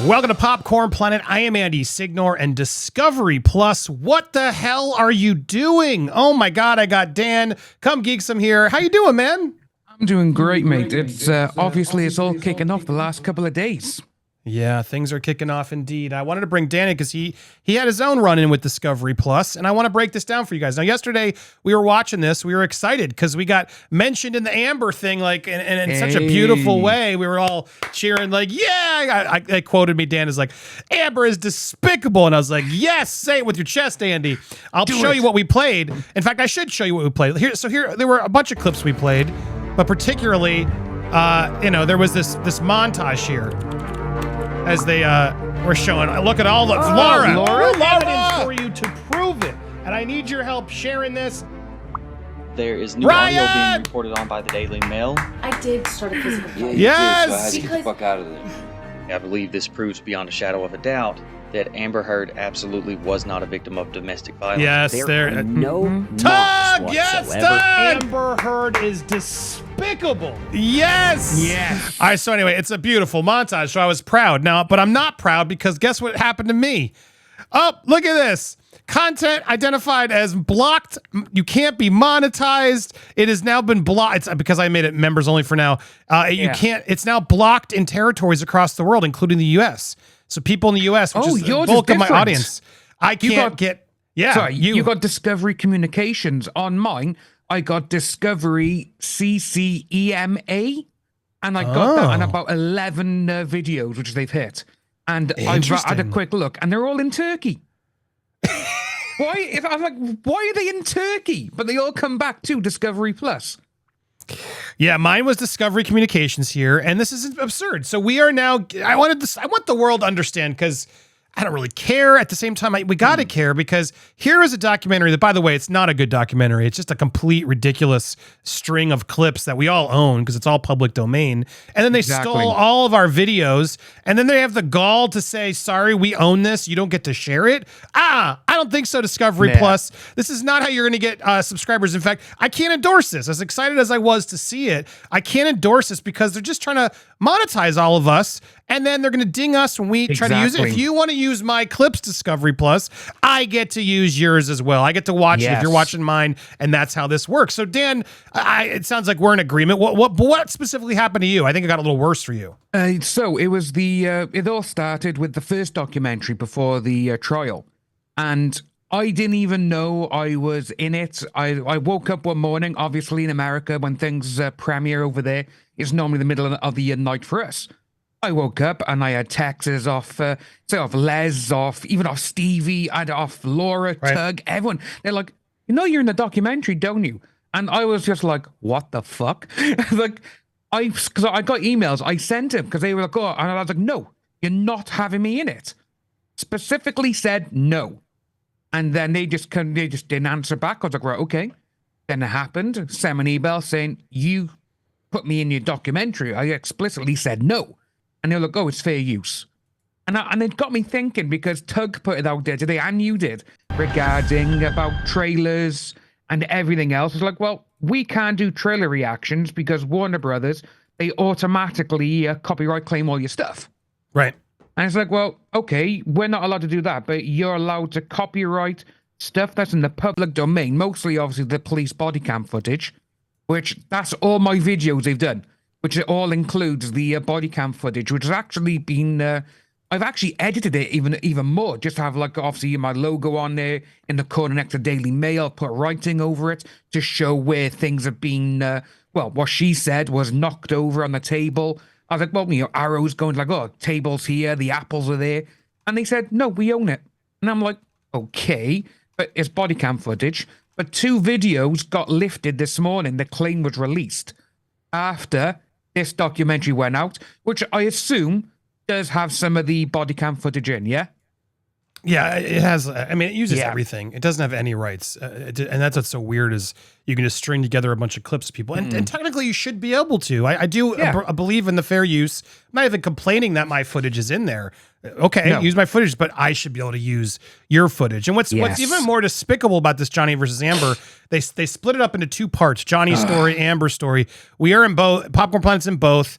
Welcome to Popcorn Planet. I am Andy Signore and Discovery Plus. What the hell are you doing? Oh my God, I got Dan. Come Geeksome here. How you doing, man? I'm doing great, mate. It's obviously it's all kicking off the last couple of days. Yeah, things are kicking off indeed. I wanted to bring Dan in because he had his own run-in with Discovery Plus, and I want to break this down for you guys. Now, yesterday we were watching this. We were excited because we got mentioned in the Amber thing, like in such a beautiful way. We were all cheering, like, yeah. I quoted me, Dan is like, Amber is despicable, and I was like, yes, say it with your chest, Andy. I'll show you what we played. In fact, I should show you what we played. Here, there were a bunch of clips we played, but particularly, there was this montage here. As they were showing, look at all the Laura evidence for you to prove it, and I need your help sharing this. There is new audio being reported on by the Daily Mail. I did start a physical fight. Yes! So I had to get the fuck out of there. I believe this proves beyond a shadow of a doubt that Amber Heard absolutely was not a victim of domestic violence. Yes, there are no Tug! marks Yes, whatsoever. Tug! Amber Heard is despicable. Yes! Yes. All right, so anyway, it's a beautiful montage, so I was proud. Now, but I'm not proud because guess what happened to me? Oh, look at this. Content identified as blocked. You can't be monetized. It has now been blocked. It's because I made it members only for now. You can't. It's now blocked in territories across the world, including the U.S. So people in the U.S., which is the bulk of my audience, I can't get. Yeah, sorry, you got Discovery Communications on mine. I got Discovery CCEMA, and I got that on about 11 videos, which they've hit. And I had a quick look, and they're all in Turkey. I'm like, why are they in Turkey? But they all come back to Discovery Plus. Yeah, mine was Discovery Communications here, and this is absurd. So we are now. I want the world to understand because I don't really care. At the same time, we got to care because here is a documentary that, by the way, it's not a good documentary. It's just a complete ridiculous string of clips that we all own because it's all public domain. And then they stole all of our videos, and then they have the gall to say, sorry, we own this. You don't get to share it. I don't think so, Discovery Plus. This is not how you're going to get subscribers. In fact, I can't endorse this. As excited as I was to see it, I can't endorse this because they're just trying to monetize all of us, and then they're going to ding us when we try to use it. If you want to use my clips, Discovery Plus, I get to use yours as well. I get to watch it if you're watching mine, and that's how this works. So, Dan, it sounds like we're in agreement. What specifically happened to you? I think it got a little worse for you. So it was it all started with the first documentary before the trial, and I didn't even know I was in it. I woke up one morning, obviously in America, when things premiere over there, it's normally the middle of the night for us. I woke up and I had texts off Les, even off Stevie, off Laura, Tug, everyone. They're like, you're in the documentary, don't you? And I was just like, what the fuck? Because I got emails, I sent them because they were like, oh, and I was like, no, you're not having me in it. Specifically said no. And then they just didn't answer back. I was like, right, okay. Then it happened. Sent an email saying, you put me in your documentary. I explicitly said no. And they were like, oh, it's fair use. And it got me thinking because Tug put it out there today, and you did, regarding about trailers and everything else. It's like, well, we can't do trailer reactions because Warner Brothers, they automatically copyright claim all your stuff. Right. And it's like, well, okay, we're not allowed to do that, but you're allowed to copyright stuff that's in the public domain, mostly, obviously, the police body cam footage, which that's all my videos they've done, which all includes the body cam footage, which has actually been, I've actually edited it even more, just to have, like, obviously, my logo on there in the corner next to Daily Mail, put writing over it to show where things have been, what she said was knocked over on the table. I was like, well, arrows going like, oh, tables here, the apples are there. And they said, no, we own it. And I'm like, okay, but it's body cam footage. But 2 videos got lifted this morning. The claim was released after this documentary went out, which I assume does have some of the body cam footage in, yeah? Yeah, it has. I mean, it uses everything. It doesn't have any rights. And that's what's so weird is you can just string together a bunch of clips of people. And technically you should be able to. I do believe in the fair use. I'm not even complaining that my footage is in there. Okay, use my footage, but I should be able to use your footage. And what's even more despicable about this Johnny versus Amber, they split it up into 2 parts, Johnny's story, Amber's story. We are in both. Popcorn Planet's in both.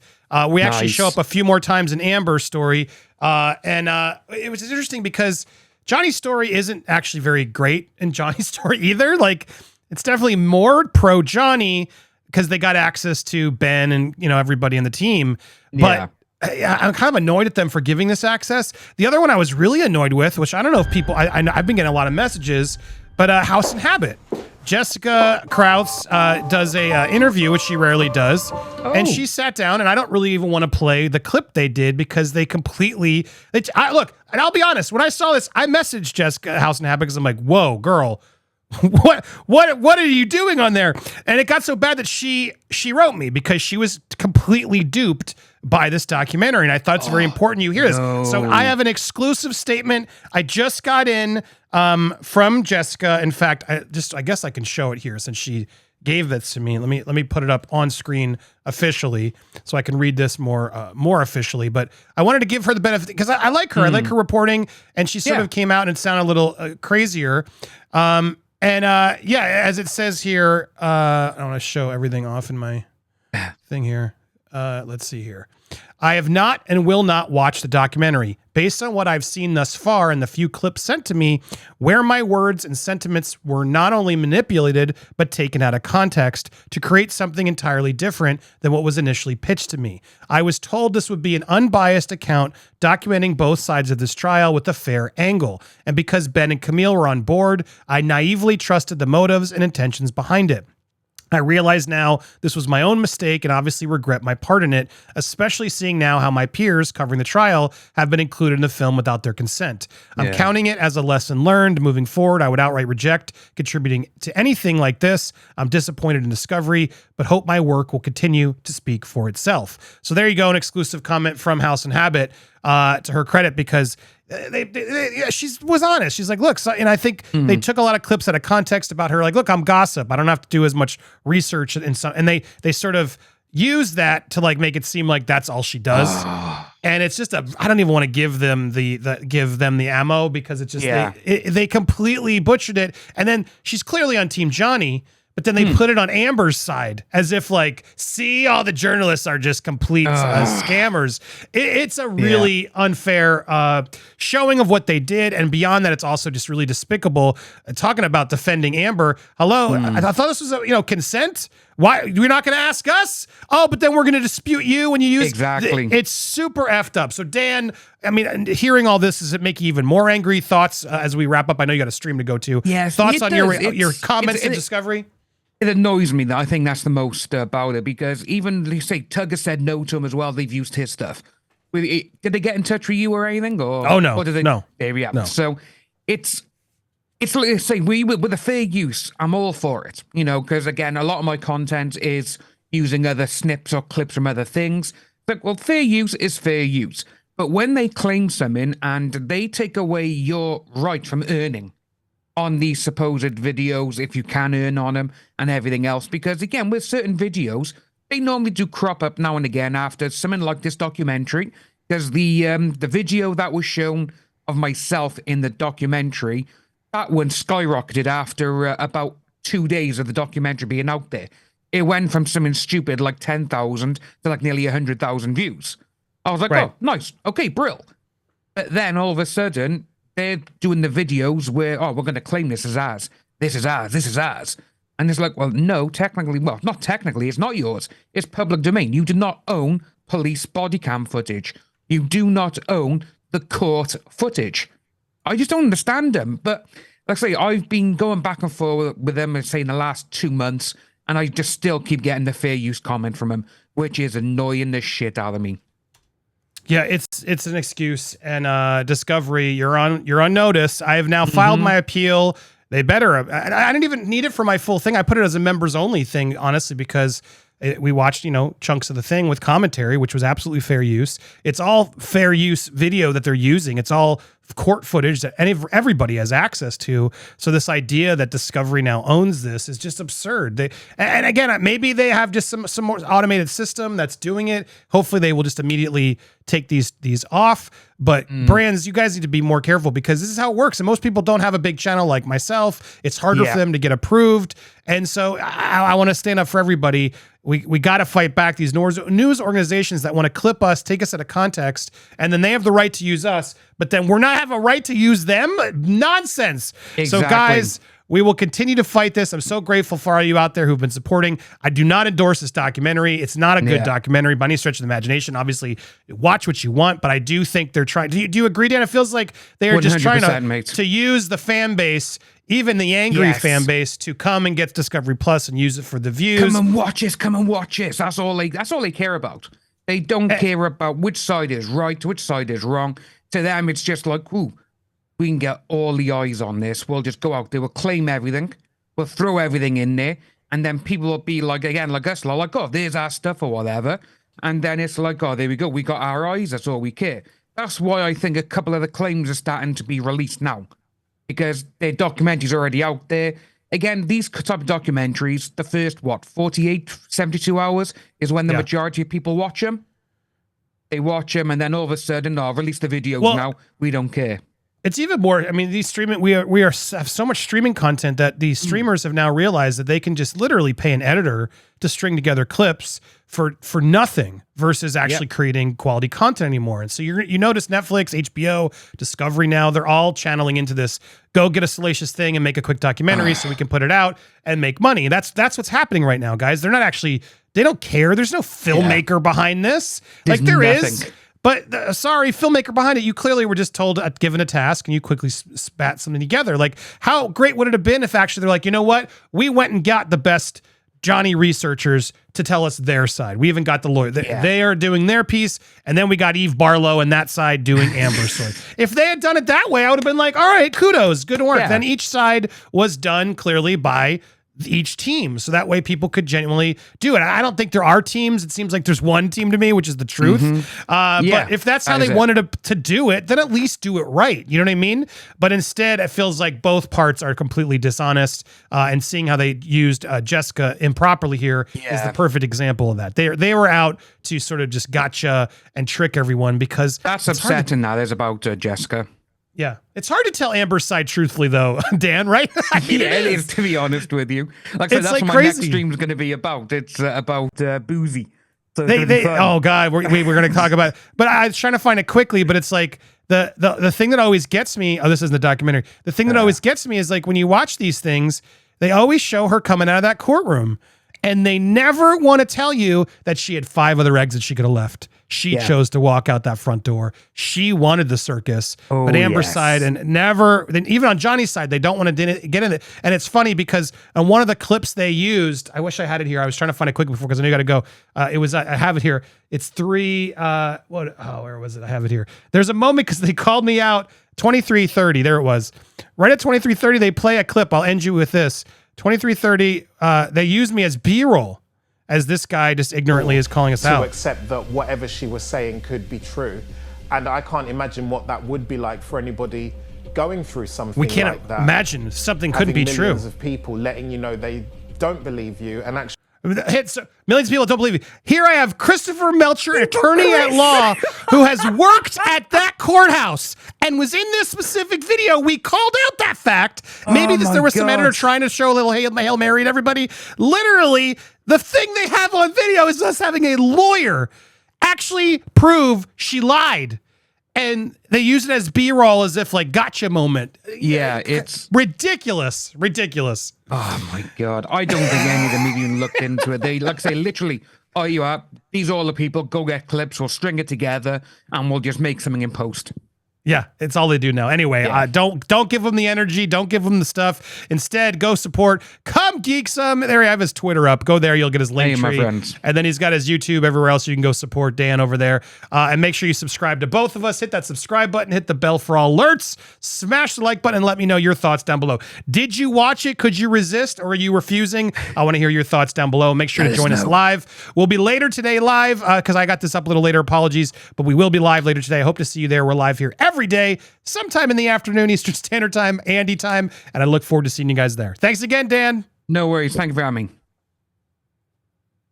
We actually Nice. show up a few more times in Amber's story. And it was interesting because Johnny's story isn't actually very great in Johnny's story either. Like, it's definitely more pro Johnny because they got access to Ben and, everybody in the team. But I'm kind of annoyed at them for giving this access. The other one I was really annoyed with, which I don't know if people, I've been getting a lot of messages, but House and Habit. Jessica Krauss does a interview, which she rarely does. And she sat down, and I don't really even want to play the clip they did because they completely, look, and I'll be honest, when I saw this, I messaged Jessica House and Habit because I'm like, whoa, girl, what are you doing on there? And it got so bad that she wrote me because she was completely duped by this documentary, and I thought it's very important you hear this. So I have an exclusive statement I just got in from Jessica. In fact, I guess I can show it here since she gave this to me. Let me put it up on screen officially so I can read this more officially. But I wanted to give her the benefit because I like her. I like her reporting, and she sort of came out and sounded a little crazier. As it says here, I want to show everything off in my thing here. Let's see here. I have not and will not watch the documentary. Based on what I've seen thus far and the few clips sent to me, where my words and sentiments were not only manipulated, but taken out of context to create something entirely different than what was initially pitched to me. I was told this would be an unbiased account documenting both sides of this trial with a fair angle. And because Ben and Camille were on board, I naively trusted the motives and intentions behind it. I realize now this was my own mistake and obviously regret my part in it, especially seeing now how my peers covering the trial have been included in the film without their consent. I'm counting it as a lesson learned. Moving forward, I would outright reject contributing to anything like this. I'm disappointed in Discovery, but hope my work will continue to speak for itself. So there you go, an exclusive comment from House and Habit, to her credit, because she was honest. She's like, look, and I think they took a lot of clips out of context about her. Like, look, I'm gossip. I don't have to do as much research and they sort of use that to like make it seem like that's all she does. And it's just I don't even want to give them the ammo because it's just they completely butchered it. And then she's clearly on Team Johnny. But then they put it on Amber's side as if like, see, all the journalists are just complete scammers. It's a really unfair showing of what they did. And beyond that, it's also just really despicable. Talking about defending Amber. Hello, I thought this was consent. Why you're not going to ask us? Oh, but then we're going to dispute you when you use exactly. It's super effed up. So Dan, I mean, hearing all this, does it make you even more angry? Thoughts as we wrap up? I know you got a stream to go to. Yes, thoughts on your comments in Discovery? It annoys me that I think that's the most about it because even you say Tugger said no to him as well. They've used his stuff. Did they get in touch with you or anything? Or no, no. There we are. No. So it's like say with a fair use. I'm all for it. Because again, a lot of my content is using other snips or clips from other things. But well, fair use is fair use. But when they claim something and they take away your right from earning on these supposed videos, if you can earn on them and everything else, because again, with certain videos, they normally do crop up now and again after something like this documentary, because the video that was shown of myself in the documentary, that one skyrocketed after about 2 days of the documentary being out there. It went from something stupid like 10,000 to like nearly 100,000 views. I was like, oh, nice. Okay, brill. But then all of a sudden, they're doing the videos where, we're going to claim this as ours. This is ours. This is ours. And it's like, well, no, technically, well, not technically, it's not yours. It's public domain. You do not own police body cam footage. You do not own the court footage. I just don't understand them. But like I say, I've been going back and forth with them, say, in the last 2 months, and I just still keep getting the fair use comment from them, which is annoying the shit out of me. Yeah, it's an excuse, and Discovery, you're on notice. I have now filed my appeal. They better. I didn't even need it for my full thing. I put it as a members only thing, honestly, because we watched chunks of the thing with commentary, which was absolutely fair use. It's all fair use video that they're using. It's all court footage that everybody has access to. So this idea that Discovery now owns this is just absurd. And again, maybe they have just some more automated system that's doing it. Hopefully they will just immediately take these off. But brands, you guys need to be more careful, because this is how it works. And most people don't have a big channel like myself. It's harder for them to get approved. And so I want to stand up for everybody. We got to fight back these news organizations that want to clip us, take us out of context, and then they have the right to use us, but then we're not have a right to use them. Nonsense. Exactly. So guys, we will continue to fight this. I'm so grateful for all you out there who've been supporting. I do not endorse this documentary. It's not a good documentary by any stretch of the imagination. Obviously, watch what you want, but I do think they're trying. Do you agree, Dan? It feels like they are just trying to use the fan base, even the angry fan base, to come and get Discovery Plus and use it for the views. Come and watch us. Come and watch us. That's all they care about. They don't care about which side is right, which side is wrong. To them, it's just like, ooh, we can get all the eyes on this. We'll just go out there. We'll claim everything. We'll throw everything in there. And then people will be like, again, like us, like, oh, there's our stuff or whatever. And then it's like, oh, there we go. We got our eyes. That's all we care. That's why I think a couple of the claims are starting to be released now, because their documentaries are already out there. Again, these type of documentaries, the first, 48, 72 hours is when the majority of people watch them. They watch them, and then all of a sudden, release the videos now. We don't care. It's even more. I mean, these streaming, we have so much streaming content that these streamers have now realized that they can just literally pay an editor to string together clips for nothing versus actually creating quality content anymore. And so you notice Netflix, HBO, Discovery now, they're all channeling into this, go get a salacious thing and make a quick documentary so we can put it out and make money. That's what's happening right now, guys. They're not actually, they don't care. There's no filmmaker behind this. There's like there is. But sorry, filmmaker behind it, you clearly were just told, given a task, and you quickly spat something together. Like, how great would it have been if actually they're like, you know what? We went and got the best Johnny researchers to tell us their side. We even got the lawyer. They are doing their piece, and then we got Eve Barlow and that side doing Amber's story. If they had done it that way, I would have been like, all right, kudos, good work. Then each side was done clearly by each team, so that way people could genuinely do it. I don't think there are teams. It seems like there's one team to me, which is the truth. But if that's how they wanted to do it, then at least do it right. You know what I mean? But instead, it feels like both parts are completely dishonest. And seeing how they used Jessica improperly here is the perfect example of that. They were out to sort of just gotcha and trick everyone, because that's upsetting. That is about Jessica. Yeah. It's hard to tell Amber's side truthfully, though, Dan, right? I mean, it is, to be honest with you. Like I said, that's what my next stream is going to be about. It's about Boozy. So oh, God, we're going to talk about it. But I was trying to find it quickly, but it's like the thing that always gets me, this isn't the documentary. The thing that always gets me is like when you watch these things, they always show her coming out of that courtroom. And they never want to tell you that she had 5 other exits she could have left. She chose to walk out that front door. She wanted the circus. But Amber's side, and even on Johnny's side, they don't want to get in it. And it's funny because on one of the clips they used, I wish I had it here. I was trying to find it quick before because I knew you got to go. I have it here. It's 3. Where was it? I have it here. There's a moment because they called me out. 23:30. There it was. Right at 23:30, they play a clip. I'll end you with this. 23:30, they used me as B-roll, as this guy just ignorantly is calling us out. To accept that whatever she was saying could be true. And I can't imagine what that would be like for anybody going through something like that. We can't imagine something couldn't be true. Millions of people letting you know they don't believe you and actually... Millions of people don't believe you. Here I have Christopher Melcher, attorney at law, who has worked at that courthouse and was in this specific video. We called out that fact. Maybe there was some editor trying to show a little Hail Mary to everybody. Literally, the thing they have on video is us having a lawyer actually prove she lied. And they use it as B-roll, as if like gotcha moment. Yeah, it's ridiculous. Oh my God. I don't think any of them even looked into it. They, like I say, literally, these are all the people, go get clips, we'll string it together, and we'll just make something in post. Yeah, it's all they do now. Anyway, don't give them the energy. Don't give them the stuff. Instead, go support. Come Geek Some. There I have his Twitter up. Go there. You'll get his link tree. And then he's got his YouTube everywhere else. You can go support Dan over there. And make sure you subscribe to both of us. Hit that subscribe button. Hit the bell for all alerts. Smash the like button and let me know your thoughts down below. Did you watch it? Could you resist? Or are you refusing? I want to hear your thoughts down below. Make sure to join us live. We'll be later today live because I got this up a little later. Apologies. But we will be live later today. I hope to see you there. We're live here every every day, sometime in the afternoon, Eastern Standard Time, Andy time, and I look forward to seeing you guys there. Thanks again, Dan. No worries. Thank you for having me.